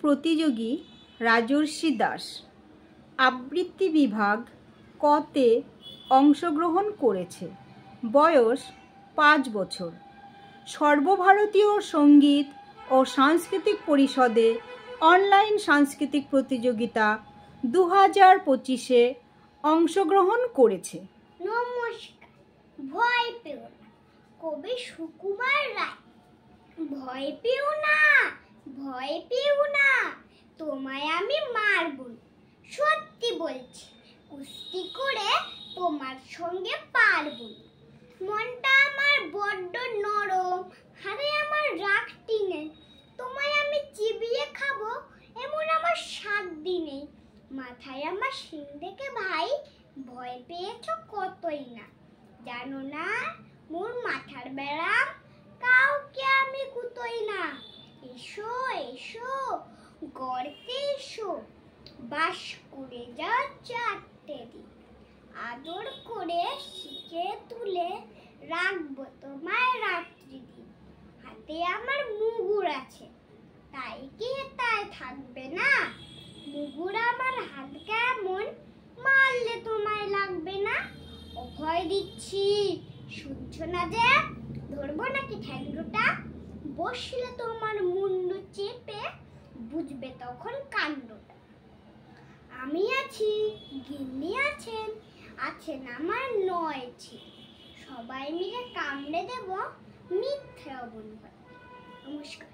প্রতিযোগী রাজর্ষি দাস আবৃত্তি বিভাগ কতে অংশগ্রহণ করেছে। বয়স 5 বছর। সর্বভারতীয় সঙ্গীত ও সাংস্কৃতিক পরিষদে অনলাইন সাংস্কৃতিক প্রতিযোগিতা 2025-এ অংশগ্রহণ করেছে। নমস্কার। ভয় পেও না। কবি সুকুমার রায়। ভয় পেও না, ভয় পেও না, তোমায় আমি মারব না। সত্যি বলছি, কুস্তি করে তোমার সঙ্গে পারব না। মনটা আমার বড্ড নরম, হারে আমার রাগটি নেই। তোমায় আমি চিবিয়ে খাবো এমন আমার সাধ্য নেই। মাথায় আমার শিং দেখে ভাই ভয় পেয়েছ কতই না। জানো না মোর মাথার ব্যারাম, কাউকে আমি কুতোই না। এসো এসো গর্তে এসো, বাস করে যা 4টে দিন। আদর করে শিখে তুলে রাখবো তোমায় রাত্রি দিন। হাতে আমার মুগুর আছে, তাই কি তাই থাকবে না? মুগুর আমার হাত কেমন, মারলে তোমায় লাগবে না? অভয় দিচ্ছি, শুনছো না যে? ধরবো নাকি ঠ্যাংরোটা? বসলে তোমার মুন্ডু চেপে বুঝবে তখন কাণ্ডটা। আমি আছি, গিন্নি আছেন, আছেন আমার 9 ছেলে। সবাই মিলে কামড়ে দেব মিথ্যে অবন। নমস্কার।